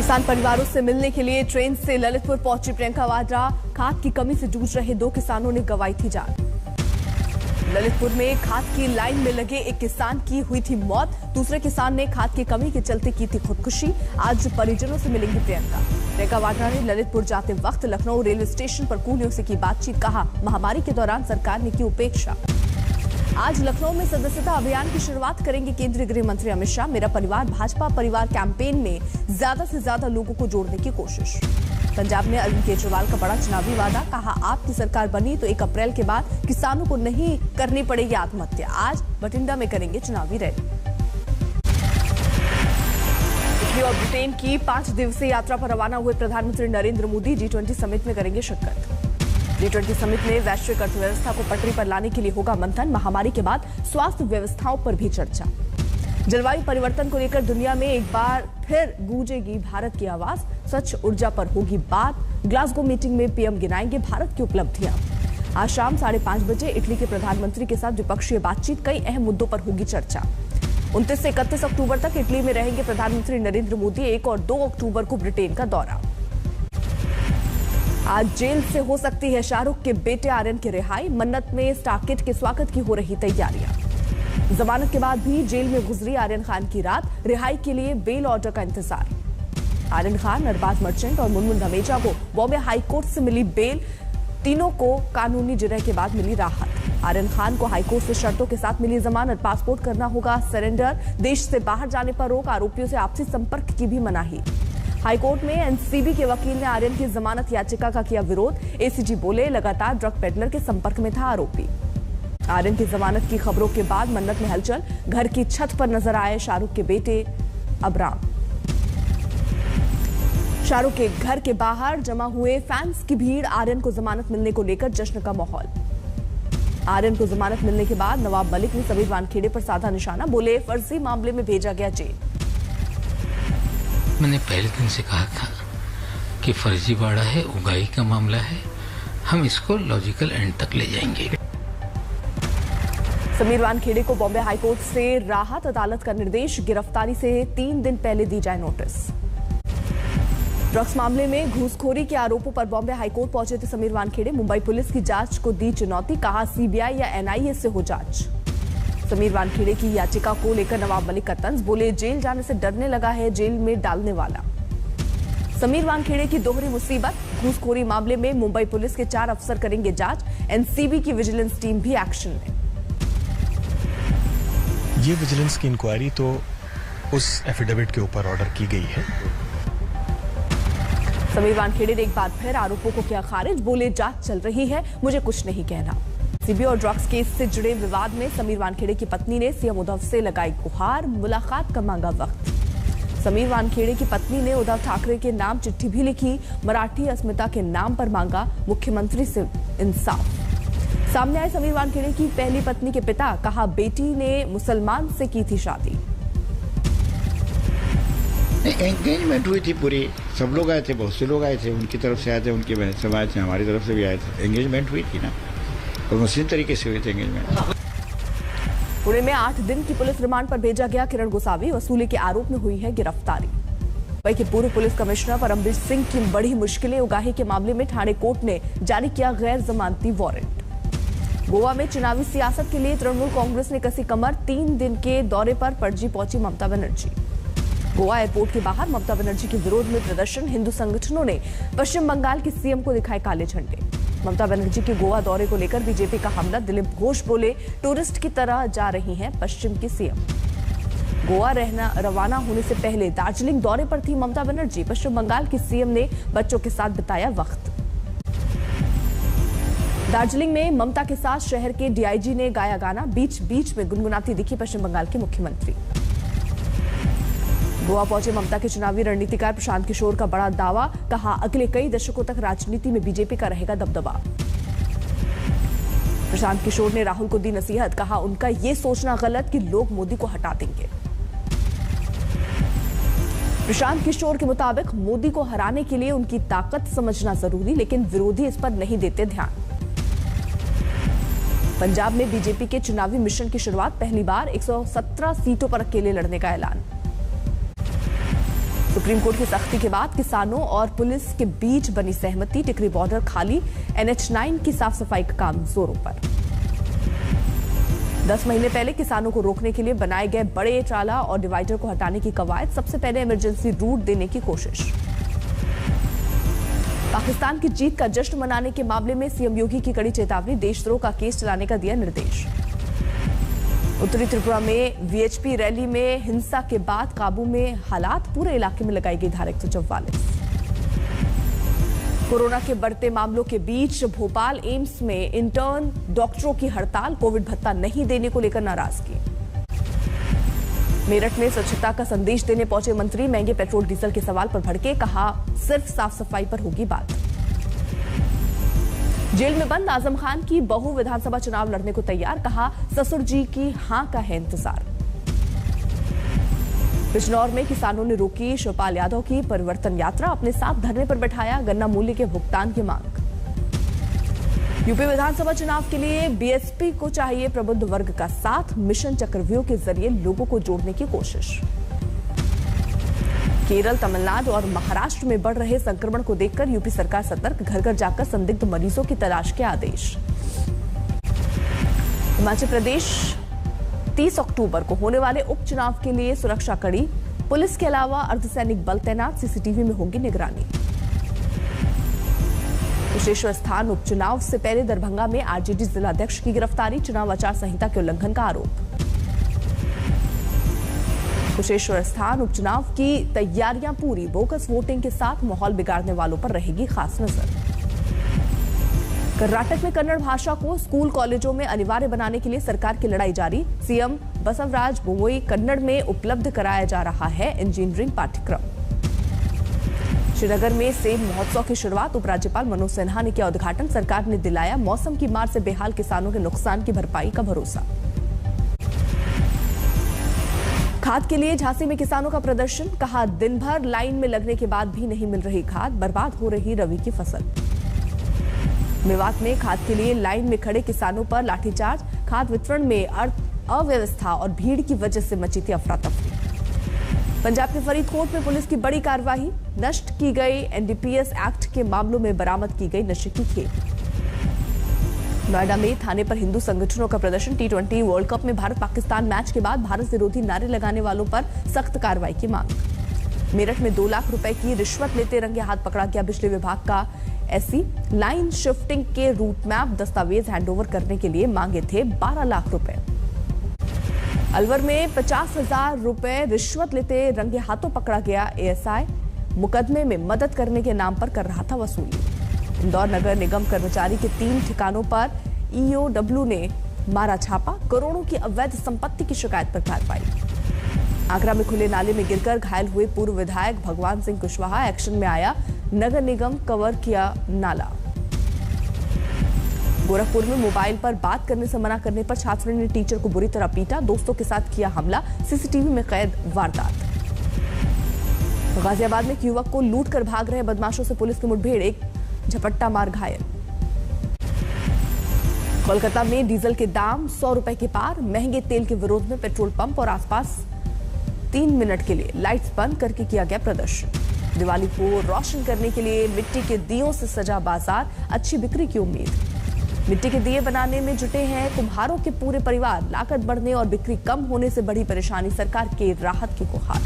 किसान परिवारों से मिलने के लिए ट्रेन से ललितपुर पहुंची प्रियंका वाड्रा। खाद की कमी से जूझ रहे 2 किसानों ने गंवाई थी जान। ललितपुर में खाद की लाइन में लगे एक किसान की हुई थी मौत। दूसरे किसान ने खाद की कमी के चलते की थी खुदकुशी। आज परिजनों से मिलेंगी प्रियंका वाड्रा ने ललितपुर जाते वक्त लखनऊ रेलवे स्टेशन पर कूलियों से की बातचीत। कहा, महामारी के दौरान सरकार ने की उपेक्षा। आज लखनऊ में सदस्यता अभियान की शुरुआत करेंगे केंद्रीय गृह मंत्री अमित शाह। मेरा परिवार भाजपा परिवार कैंपेन में ज्यादा से ज्यादा लोगों को जोड़ने की कोशिश। पंजाब में अरविंद केजरीवाल का बड़ा चुनावी वादा। कहा, आपकी सरकार बनी तो 1 अप्रैल के बाद किसानों को नहीं करनी पड़ेगी आत्महत्या। आज बठिंडा में करेंगे चुनावी रैली। इटली और ब्रिटेन की 5 दिवसीय यात्रा पर रवाना हुए प्रधानमंत्री नरेंद्र मोदी G20 समिट में करेंगे शिरकत। G20 समिट में वैश्विक अर्थव्यवस्था को पटरी पर लाने के लिए होगा मंथन। महामारी के बाद स्वास्थ्य व्यवस्थाओं पर भी चर्चा। जलवायु परिवर्तन को लेकर दुनिया में एक बार फिर गूंजेगी भारत की आवाज। स्वच्छ ऊर्जा पर होगी बात। ग्लासगो मीटिंग में पीएम गिनाएंगे भारत की उपलब्धियां। आज शाम 5:30 बजे इटली के प्रधानमंत्री के साथ द्विपक्षीय बातचीत। कई अहम मुद्दों पर होगी चर्चा। 29 से 31 अक्टूबर तक इटली में रहेंगे प्रधानमंत्री नरेंद्र मोदी। 1 और 2 अक्टूबर को ब्रिटेन का दौरा। आज जेल से हो सकती है शाहरुख के बेटे आर्यन की रिहाई। मन्नत में स्टार किड के स्वागत की हो रही तैयारियां। जमानत के बाद भी जेल में गुजरी आर्यन खान की रात। रिहाई के लिए बेल ऑर्डर का इंतजार। आर्यन खान, अरबाज मर्चेंट और मुनमुन धमेजा को बॉम्बे हाईकोर्ट से मिली बेल। तीनों को कानूनी जिरह के बाद मिली राहत। आर्यन खान को हाईकोर्ट से शर्तों के साथ मिली जमानत। पासपोर्ट करना होगा सरेंडर। देश से बाहर जाने पर रोक। आरोपियों से आपसी संपर्क की भी मनाही। हाईकोर्ट में एनसीबी के वकील ने आर्यन की जमानत याचिका का किया विरोध। एसीजी बोले, लगातार ड्रग पेडलर के संपर्क में था आरोपी। आर्यन की जमानत की खबरों के बाद मन्नत में हलचल। घर की छत पर नजर आए शाहरुख के बेटे अबराम। शाहरुख के घर के बाहर जमा हुए फैंस की भीड़। आर्यन को जमानत मिलने को लेकर जश्न का माहौल। आर्यन को जमानत मिलने के बाद नवाब मलिक ने समीर वानखेड़े पर साधा निशाना। बोले, फर्जी मामले में भेजा गया जेल। मैंने पहले दिन से कहा था कि फर्जीवाड़ा है, उगाही का मामला है, हम इसको लॉजिकल एंड तक ले जाएंगे। समीर वानखेड़े को बॉम्बे हाईकोर्ट से राहत। अदालत का निर्देश, गिरफ्तारी से 3 दिन पहले दी जाए नोटिस। ड्रग्स मामले में घूसखोरी के आरोपों पर बॉम्बे हाईकोर्ट पहुंचे थे समीर वानखेड़े। मुंबई पुलिस की जांच को दी चुनौती। कहा, सीबीआई या एनआईए से हो जांच। समीर वानखेड़े की याचिका को लेकर नवाब मलिक का तंज। बोले, जेल जाने से डरने लगा है जेल में डालने वाला। समीर वानखेड़े की दोहरी मुसीबत। घूसखोरी मामले में मुंबई पुलिस के 4 अफसर करेंगे जांच। एनसीबी की विजिलेंस टीम भी एक्शन में। ये विजिलेंस की इंक्वायरी तो उस एफिडेविट के ऊपर ऑर्डर की गई है। समीर वानखेड़े ने एक बार फिर आरोपों को किया खारिज। बोले, जांच चल रही है, मुझे कुछ नहीं कहना। सीबी और ड्रग्स केस से जुड़े विवाद में समीर वानखेड़े की पत्नी ने सीएम उद्धव से लगाई गुहार। मुलाकात का मांगा वक्त। समीर वानखेड़े की पत्नी ने उद्धव ठाकरे के नाम चिट्ठी भी लिखी। मराठी अस्मिता के नाम पर मांगा मुख्यमंत्री से इंसाफ। सामने आए समीर वानखेड़े की पहली पत्नी के पिता। कहा, बेटी ने मुसलमान से की थी शादी। एंगेजमेंट हुई थी पूरी, सब लोग आए थे, बहुत से लोग आए थे, उनकी तरफ से आए थे, उनकी बहन सब आए थे, हमारी तरफ से भी आए थे। एंगेजमेंट हुई थी ना, और मुस्लिम तरीके से हुई थी एंगेजमेंट। पुणे में 8 दिन की पुलिस रिमांड पर भेजा गया किरण गोसावी। वसूली के आरोप में हुई है गिरफ्तारी। मुंबई के पूर्व पुलिस कमिश्नर परमबीर सिंह की बड़ी मुश्किलें। उगाही के मामले में ठाणे कोर्ट ने जारी किया गैर जमानती वारंट। गोवा में चुनावी सियासत के लिए तृणमूल कांग्रेस ने कसी कमर। 3 दिन के दौरे पर पणजी पहुंची ममता बनर्जी। गोवा एयरपोर्ट के बाहर ममता बनर्जी के विरोध में प्रदर्शन। हिंदू संगठनों ने पश्चिम बंगाल की सीएम को दिखाए काले झंडे। ममता बनर्जी के गोवा दौरे को लेकर बीजेपी का हमला। दिलीप घोष बोले, टूरिस्ट की तरह जा रही हैं पश्चिम की सीएम। गोवा रवाना होने से पहले दार्जिलिंग दौरे पर थी ममता बनर्जी। पश्चिम बंगाल की सीएम ने बच्चों के साथ बिताया वक्त। दार्जिलिंग में ममता के साथ शहर के डीआईजी ने गाया गाना। बीच बीच में गुनगुनाती दिखी पश्चिम बंगाल की मुख्यमंत्री। गोवा पहुंचे ममता के चुनावी रणनीतिकार प्रशांत किशोर का बड़ा दावा। कहा, अगले कई दशकों तक राजनीति में बीजेपी का रहेगा दबदबा। प्रशांत किशोर ने राहुल को दी नसीहत। कहा, उनका ये सोचना गलत कि लोग मोदी को हटा देंगे। प्रशांत किशोर के मुताबिक मोदी को हराने के लिए उनकी ताकत समझना जरूरी, लेकिन विरोधी इस पर नहीं देते ध्यान। पंजाब में बीजेपी के चुनावी मिशन की शुरुआत। पहली बार 117 सीटों पर अकेले लड़ने का ऐलान। सुप्रीम कोर्ट की सख्ती के बाद किसानों और पुलिस के बीच बनी सहमति, टिकरी बॉर्डर खाली, NH9 की साफ सफाई का काम जोरों पर। 10 महीने पहले किसानों को रोकने के लिए बनाए गए बड़े ट्राला और डिवाइडर को हटाने की कवायद, सबसे पहले इमरजेंसी रूट देने की कोशिश। पाकिस्तान की जीत का जश्न मनाने के मामले में सीएम योगी की कड़ी चेतावनी, देशद्रोह का केस चलाने का दिया निर्देश। उत्तरी त्रिपुरा में वीएचपी रैली में हिंसा के बाद काबू में हालात, पूरे इलाके में लगाई गई धारा 144। कोरोना के बढ़ते मामलों के बीच भोपाल एम्स में इंटर्न डॉक्टरों की हड़ताल, कोविड भत्ता नहीं देने को लेकर नाराजगी। मेरठ में स्वच्छता का संदेश देने पहुंचे मंत्री, महंगे पेट्रोल डीजल के सवाल पर भड़के, कहा सिर्फ साफ सफाई पर होगी बात। जेल में बंद आजम खान की बहू विधानसभा चुनाव लड़ने को तैयार, कहा ससुर जी की हां का है इंतजार। बिजनौर में किसानों ने रोकी शिवपाल यादव की परिवर्तन यात्रा, अपने साथ धरने पर बैठाया, गन्ना मूल्य के भुगतान की मांग। यूपी विधानसभा चुनाव के लिए बीएसपी को चाहिए प्रबुद्ध वर्ग का साथ, मिशन चक्रव्यूह के जरिए लोगों को जोड़ने की कोशिश। केरल, तमिलनाडु और महाराष्ट्र में बढ़ रहे संक्रमण को देखकर यूपी सरकार सतर्क, घर घर जाकर संदिग्ध मरीजों की तलाश के आदेश। हिमाचल प्रदेश 30 अक्टूबर को होने वाले उपचुनाव के लिए सुरक्षा कड़ी, पुलिस के अलावा अर्धसैनिक बल तैनात, सीसीटीवी में होगी निगरानी। कुशेश्वर स्थान उपचुनाव से पहले दरभंगा में आरजेडी जिलाध्यक्ष की गिरफ्तारी, चुनाव आचार संहिता के उल्लंघन का आरोप। कुशेश्वर स्थान उपचुनाव की तैयारियां पूरी, बोगस वोटिंग के साथ माहौल बिगाड़ने वालों पर रहेगी खास नजर। कर्नाटक में कन्नड़ भाषा को स्कूल कॉलेजों में अनिवार्य बनाने के लिए सरकार की लड़ाई जारी, सीएम बसवराज बोमोई, कन्नड़ में उपलब्ध कराया जा रहा है इंजीनियरिंग पाठ्यक्रम। श्रीनगर में सेब महोत्सव की शुरुआत, उपराज्यपाल मनोज सिन्हा ने किया उद्घाटन, सरकार ने दिलाया मौसम की मार से बेहाल किसानों के नुकसान की भरपाई का भरोसा। खाद के लिए झांसी में किसानों का प्रदर्शन, कहा दिन भर लाइन में लगने के बाद भी नहीं मिल रही खाद, बर्बाद हो रही रबी की फसल। मेवात में खाद के लिए लाइन में खड़े किसानों पर लाठीचार्ज, खाद वितरण में अव्यवस्था और भीड़ की वजह से मची थी अफरा तफरी। पंजाब के फरीदकोट में पुलिस की बड़ी कार्रवाई, नष्ट की गई एनडीपीएस एक्ट के मामलों में बरामद की गई नशे की खेप। नोएडा में थाने पर हिंदू संगठनों का प्रदर्शन, T20 वर्ल्ड कप में भारत पाकिस्तान मैच के बाद भारत विरोधी नारे लगाने वालों पर सख्त कार्रवाई की मांग। मेरठ में 2 लाख रुपए की रिश्वत लेते रंगे हाथ पकड़ा गया बिजली विभाग का एससी, लाइन शिफ्टिंग के रूट मैप दस्तावेज हैंडओवर करने के लिए मांगे थे 12 लाख रुपए। अलवर में 50,000 रुपए रिश्वत लेते रंगे हाथों पकड़ा गया एएसआई, मुकदमे में मदद करने के नाम पर कर रहा था वसूली। इंदौर नगर निगम कर्मचारी के 3 ठिकानों पर ईओडब्ल्यू ने मारा छापा, करोड़ों की अवैध संपत्ति की शिकायत पर कार्रवाई। आगरा में खुले नाले में गिरकर घायल हुए पूर्व विधायक भगवान सिंह कुशवाहा, एक्शन में आया नगर निगम, कवर किया नाला। गोरखपुर में मोबाइल पर बात करने से मना करने पर छात्र ने टीचर को बुरी तरह पीटा, दोस्तों के साथ किया हमला, सीसीटीवी में कैद वारदात। गाजियाबाद में एक युवक को लूट कर भाग रहे बदमाशों से पुलिस की मुठभेड़, एक झपट्टा मार घायल। कोलकाता में डीजल के दाम 100 रुपए के पार, महंगे तेल के विरोध में पेट्रोल पंप और आसपास 3 मिनट के लिए लाइट्स बंद करके किया गया प्रदर्शन। दिवाली को रोशन करने के लिए मिट्टी के दियों से सजा बाजार, अच्छी बिक्री की उम्मीद। मिट्टी के दिए बनाने में जुटे हैं कुम्हारों के पूरे परिवार, लागत बढ़ने और बिक्री कम होने से बड़ी परेशानी, सरकार के राहत की गुहार।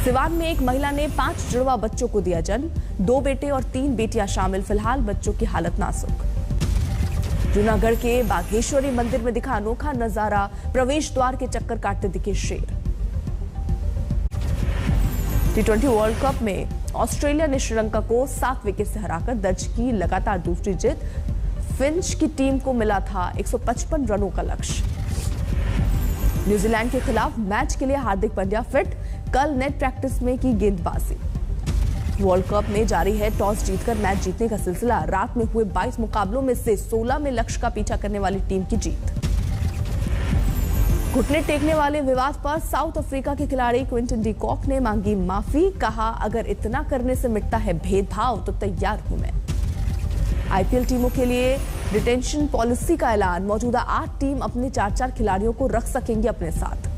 सिवान में एक महिला ने 5 जुड़वा बच्चों को दिया जन्म, 2 बेटे और 3 बेटियां शामिल, फिलहाल बच्चों की हालत नाजुक। जूनागढ़ के बाघेश्वरी मंदिर में दिखा अनोखा नजारा, प्रवेश द्वार के चक्कर काटते दिखे शेर। T20 वर्ल्ड कप में ऑस्ट्रेलिया ने श्रीलंका को 7 विकेट से हराकर दर्ज की लगातार दूसरी जीत, फिंच की टीम को मिला था 155 रनों का लक्ष्य। न्यूजीलैंड के खिलाफ मैच के लिए हार्दिक पांड्या फिट, कल नेट प्रैक्टिस में की गेंदबाजी। वर्ल्ड कप में जारी है टॉस जीतकर मैच जीतने का सिलसिला, रात में हुए 22 मुकाबलों में से 16 में लक्ष्य का पीछा करने वाली टीम की जीत। घुटने टेकने वाले विवाद पर साउथ अफ्रीका के खिलाड़ी क्विंटन डी कॉक ने मांगी माफी, कहा अगर इतना करने से मिटता है भेदभाव तो तैयार हूं मैं। आईपीएल टीमों के लिए रिटेंशन पॉलिसी का ऐलान, मौजूदा 8 टीम अपने 4-4 खिलाड़ियों को रख सकेंगे अपने साथ।